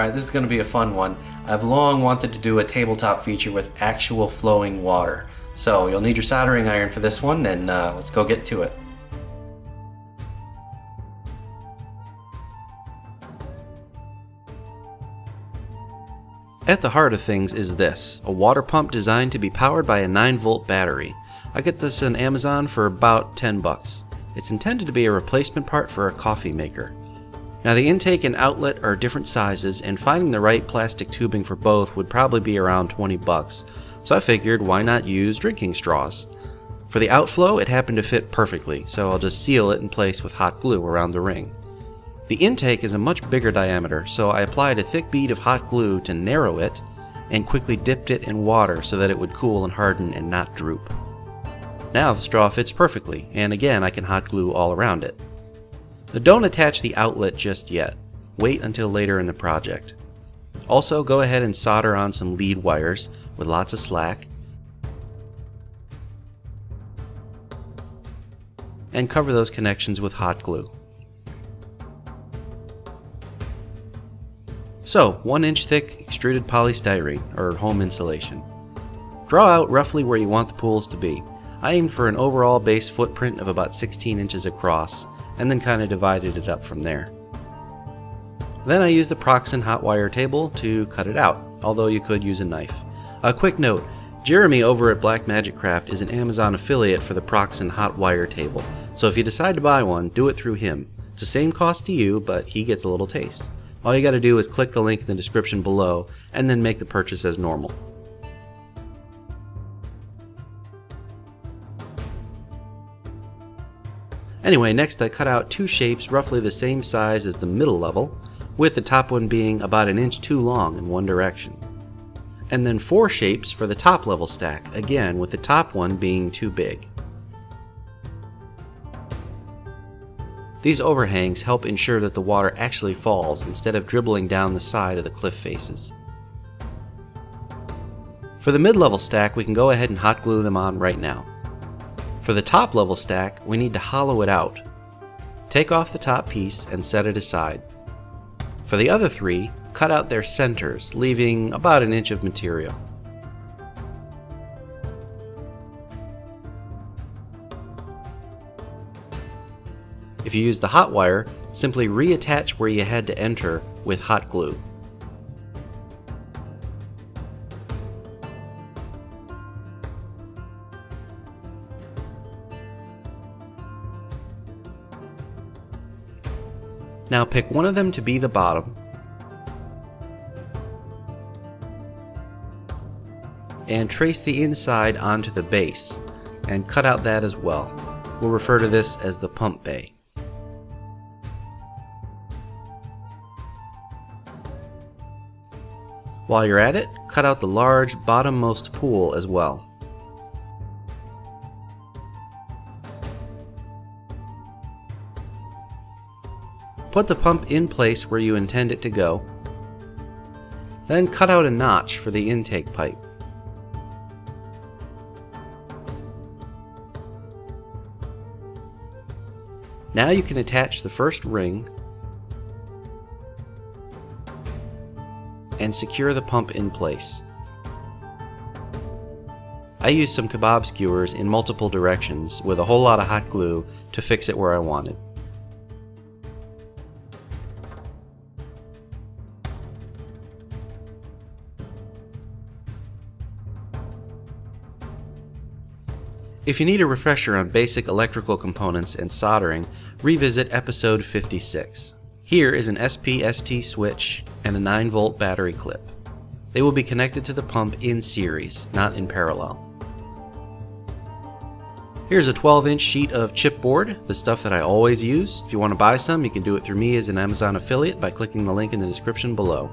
Alright, this is going to be a fun one. I've long wanted to do a tabletop feature with actual flowing water. So you'll need your soldering iron for this one, and let's go get to it. At the heart of things is this, a water pump designed to be powered by a 9-volt battery. I get this on Amazon for about 10 bucks. It's intended to be a replacement part for a coffee maker. Now the intake and outlet are different sizes, and finding the right plastic tubing for both would probably be around 20 bucks. So I figured, why not use drinking straws? For the outflow, it happened to fit perfectly, so I'll just seal it in place with hot glue around the ring. The intake is a much bigger diameter, so I applied a thick bead of hot glue to narrow it, and quickly dipped it in water so that it would cool and harden and not droop. Now the straw fits perfectly, and again I can hot glue all around it. Now don't attach the outlet just yet. Wait until later in the project. Also, go ahead and solder on some lead wires with lots of slack, and cover those connections with hot glue. So, 1-inch thick extruded polystyrene, or home insulation. Draw out roughly where you want the pools to be. I aimed for an overall base footprint of about 16 inches across, and then kind of divided it up from there. Then I used the Proxen hot wire table to cut it out, although you could use a knife. A quick note, Jeremy over at Black Magic Craft is an Amazon affiliate for the Proxen hot wire table, so if you decide to buy one, do it through him. It's the same cost to you, but he gets a little taste. All you gotta do is click the link in the description below, and then make the purchase as normal. Anyway, next I cut out 2 shapes roughly the same size as the middle level, with the top one being about 1 inch too long in one direction. And then 4 shapes for the top level stack, again with the top one being too big. These overhangs help ensure that the water actually falls instead of dribbling down the side of the cliff faces. For the mid-level stack, we can go ahead and hot glue them on right now. For the top level stack, we need to hollow it out. Take off the top piece and set it aside. For the other 3, cut out their centers, leaving about 1 inch of material. If you use the hot wire, simply reattach where you had to enter with hot glue. Now pick one of them to be the bottom, and trace the inside onto the base, and cut out that as well. We'll refer to this as the pump bay. While you're at it, cut out the large bottommost pool as well. Put the pump in place where you intend it to go, then cut out a notch for the intake pipe. Now you can attach the first ring and secure the pump in place. I used some kebab skewers in multiple directions with a whole lot of hot glue to fix it where I wanted. If you need a refresher on basic electrical components and soldering, revisit episode 56. Here is an SPST switch and a 9-volt battery clip. They will be connected to the pump in series, not in parallel. Here's a 12-inch sheet of chipboard, the stuff that I always use. If you want to buy some, you can do it through me as an Amazon affiliate by clicking the link in the description below.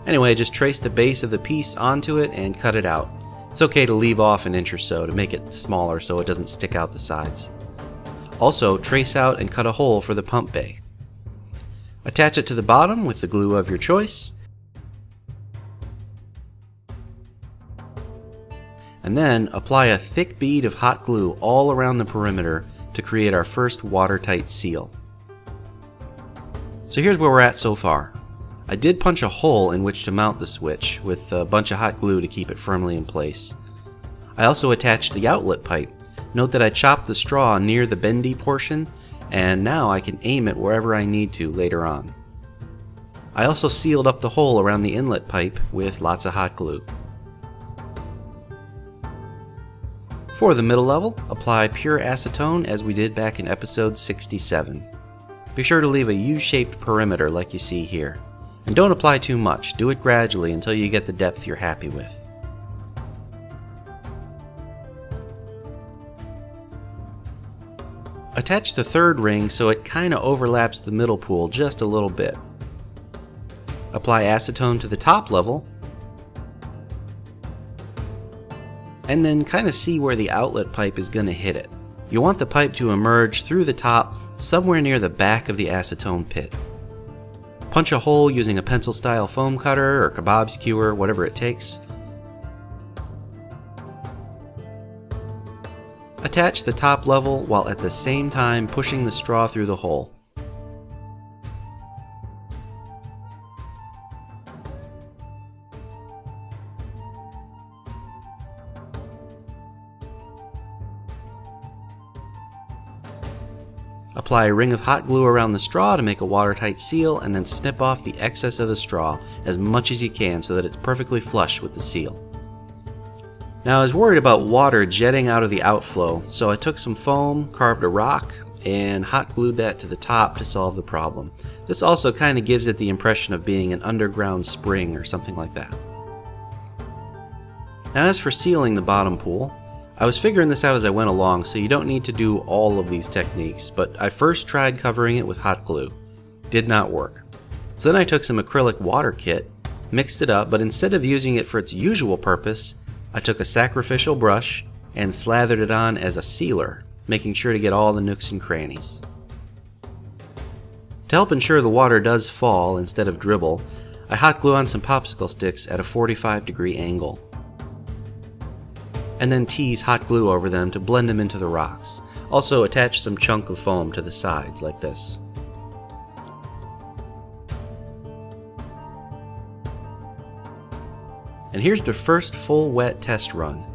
Anyway, just trace the base of the piece onto it and cut it out. It's okay to leave off 1 inch or so to make it smaller so it doesn't stick out the sides. Also, trace out and cut a hole for the pump bay. Attach it to the bottom with the glue of your choice, and then apply a thick bead of hot glue all around the perimeter to create our first watertight seal. So here's where we're at so far. I did punch a hole in which to mount the switch with a bunch of hot glue to keep it firmly in place. I also attached the outlet pipe. Note that I chopped the straw near the bendy portion, and now I can aim it wherever I need to later on. I also sealed up the hole around the inlet pipe with lots of hot glue. For the middle level, apply pure acetone as we did back in episode 67. Be sure to leave a U-shaped perimeter like you see here. And don't apply too much, do it gradually until you get the depth you're happy with. Attach the third ring so it kinda overlaps the middle pool just a little bit. Apply acetone to the top level, and then kinda see where the outlet pipe is gonna hit it. You want the pipe to emerge through the top somewhere near the back of the acetone pit. Punch a hole using a pencil-style foam cutter or kebab skewer, whatever it takes. Attach the top level while at the same time pushing the straw through the hole. Apply a ring of hot glue around the straw to make a watertight seal, and then snip off the excess of the straw as much as you can so that it's perfectly flush with the seal. Now I was worried about water jetting out of the outflow, so I took some foam, carved a rock, and hot glued that to the top to solve the problem. This also kind of gives it the impression of being an underground spring or something like that. Now as for sealing the bottom pool, I was figuring this out as I went along, so you don't need to do all of these techniques, but I first tried covering it with hot glue. Did not work. So then I took some acrylic water kit, mixed it up, but instead of using it for its usual purpose, I took a sacrificial brush and slathered it on as a sealer, making sure to get all the nooks and crannies. To help ensure the water does fall instead of dribble, I hot glue on some popsicle sticks at a 45-degree angle, and then tease hot glue over them to blend them into the rocks. Also attach some chunk of foam to the sides like this. And here's the first full wet test run.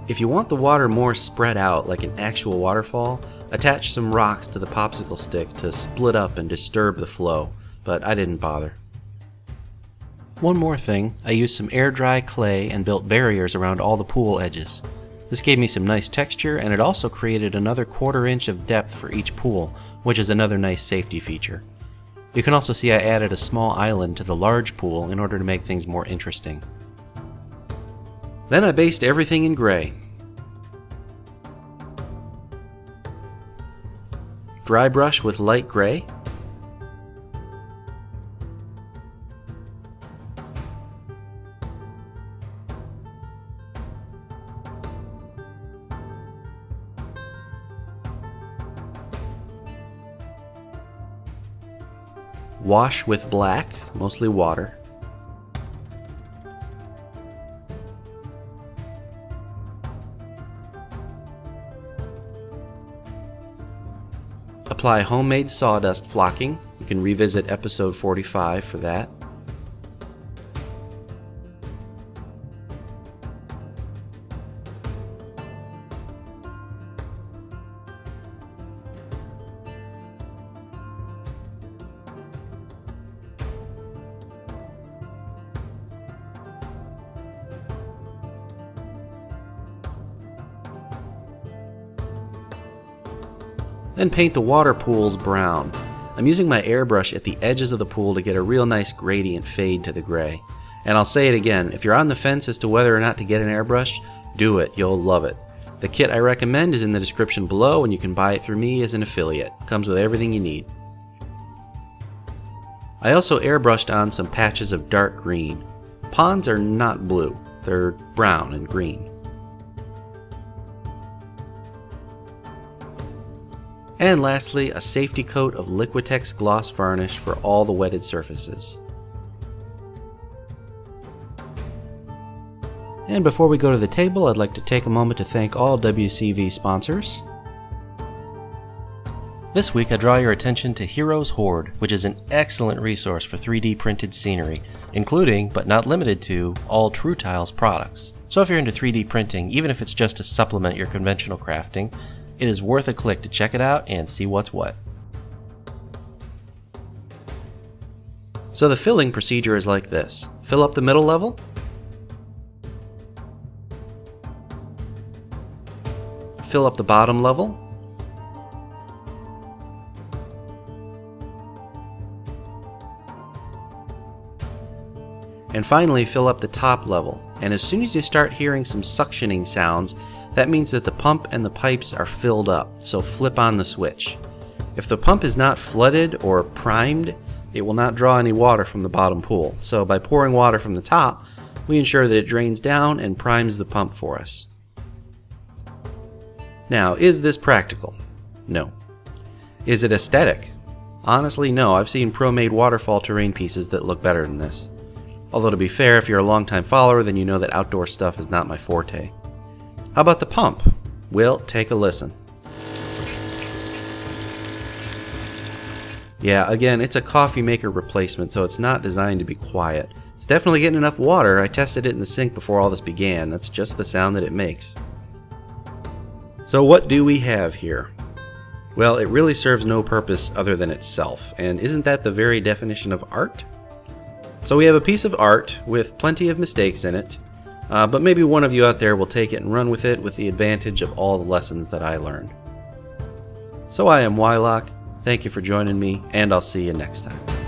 If you want the water more spread out like an actual waterfall, attach some rocks to the popsicle stick to split up and disturb the flow, but I didn't bother. One more thing, I used some air dry clay and built barriers around all the pool edges. This gave me some nice texture, and it also created another 1/4 inch of depth for each pool, which is another nice safety feature. You can also see I added a small island to the large pool in order to make things more interesting. Then I based everything in gray. Dry brush with light gray. Wash with black, mostly water. Apply homemade sawdust flocking. You can revisit episode 45 for that. Then paint the water pools brown. I'm using my airbrush at the edges of the pool to get a real nice gradient fade to the gray. And I'll say it again, if you're on the fence as to whether or not to get an airbrush, do it, you'll love it. The kit I recommend is in the description below, and you can buy it through me as an affiliate. It comes with everything you need. I also airbrushed on some patches of dark green. Ponds are not blue, they're brown and green. And lastly, a safety coat of Liquitex gloss varnish for all the wetted surfaces. And before we go to the table, I'd like to take a moment to thank all WCV sponsors. This week I draw your attention to Heroes Horde, which is an excellent resource for 3D printed scenery, including, but not limited to, all TrueTiles products. So if you're into 3D printing, even if it's just to supplement your conventional crafting, it is worth a click to check it out and see what's what. So the filling procedure is like this. Fill up the middle level, fill up the bottom level, and finally fill up the top level. And as soon as you start hearing some suctioning sounds, that means that the pump and the pipes are filled up, so flip on the switch. If the pump is not flooded or primed, it will not draw any water from the bottom pool. So by pouring water from the top, we ensure that it drains down and primes the pump for us. Now, is this practical? No. Is it aesthetic? Honestly, no. I've seen pro-made waterfall terrain pieces that look better than this. Although to be fair, if you're a longtime follower, then you know that outdoor stuff is not my forte. How about the pump? Well, take a listen. Yeah, again, it's a coffee maker replacement, so it's not designed to be quiet. It's definitely getting enough water. I tested it in the sink before all this began. That's just the sound that it makes. So what do we have here? Well, it really serves no purpose other than itself, and isn't that the very definition of art? So we have a piece of art with plenty of mistakes in it, but maybe one of you out there will take it and run with it with the advantage of all the lessons that I learned. So I am Wyloch. Thank you for joining me, and I'll see you next time.